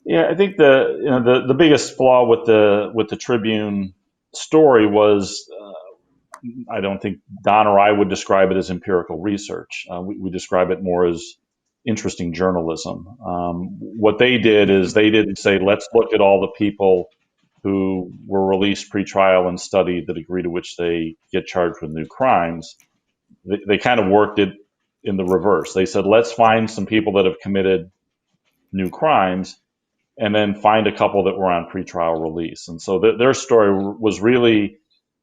Yeah, I think the biggest flaw with the Tribune story was I don't think Don or I would describe it as empirical research. We describe it more as interesting journalism. What they did is they didn't say, let's look at all the people who were released pretrial and study the degree to which they get charged with new crimes. They kind of worked it in the reverse. They said, let's find some people that have committed new crimes and then find a couple that were on pretrial release. And so their story was really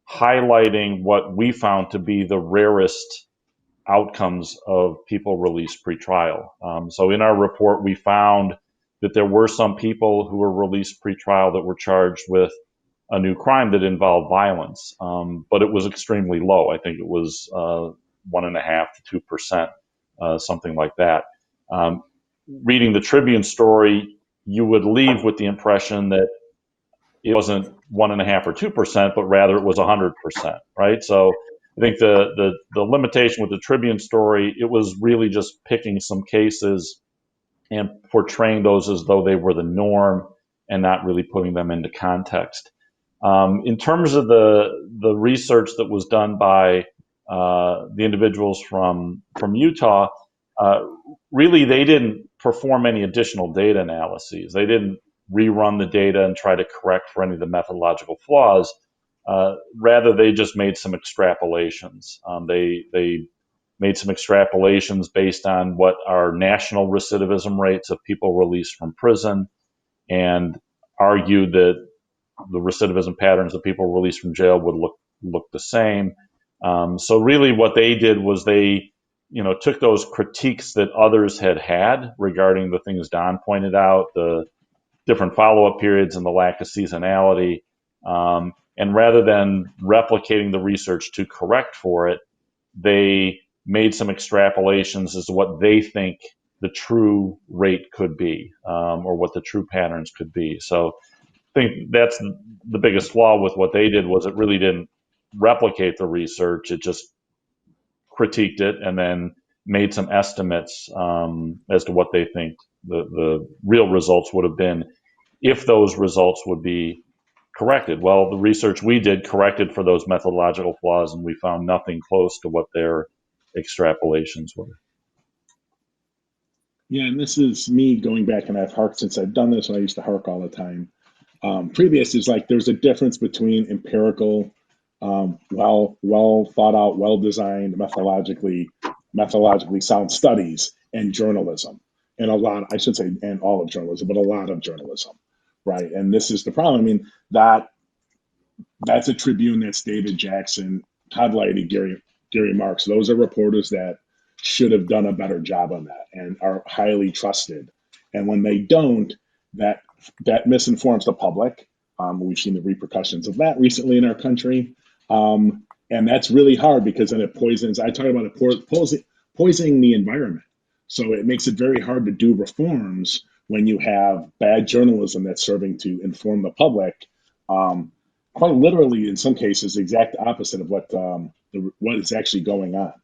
highlighting what we found to be the rarest outcomes of people released pretrial. So in our report, we found that there were some people who were released pretrial that were charged with a new crime that involved violence, but it was extremely low. I think it was 1.5 to 2%, something like that. Um, Reading the Tribune story, you would leave with the impression that it wasn't 1.5 or 2%, but rather it was 100%, right? So I think the limitation with the Tribune story, it was really just picking some cases and portraying those as though they were the norm and not really putting them into context. In terms of the research that was done by the individuals from Utah, uh, really they didn't perform any additional data analyses. They didn't rerun the data and try to correct for any of the methodological flaws. Rather, they just made some extrapolations. They made some extrapolations based on what are national recidivism rates of people released from prison, and argued that the recidivism patterns of people released from jail would look the same. So really, what they did was they, took those critiques that others had regarding the things Don pointed out, the different follow-up periods and the lack of seasonality, and rather than replicating the research to correct for it, they made some extrapolations as to what they think the true rate could be, or what the true patterns could be. So I think that's the biggest flaw with what they did was it really didn't replicate the research. It just critiqued it and then made some estimates as to what they think the real results would have been if those results would be corrected. Well, the research we did corrected for those methodological flaws, and we found nothing close to what their extrapolations were. Yeah, and this is me going back, and I've harked since I've done this, and I used to hark all the time. Previous is like there's a difference between empirical, well thought out, well designed, methodologically sound studies and journalism, and a lot, I should say, and all of journalism, but a lot of journalism, right? And this is the problem. I mean, that's a Tribune, that's David Jackson, Todd Lighty, Gary Marks. Those are reporters that should have done a better job on that and are highly trusted. And when they don't, that that misinforms the public. We've seen the repercussions of that recently in our country. And that's really hard because then it poisons. I talk about it poisoning the environment. So it makes it very hard to do reforms when you have bad journalism that's serving to inform the public. Um, Quite literally, in some cases, the exact opposite of what is actually going on.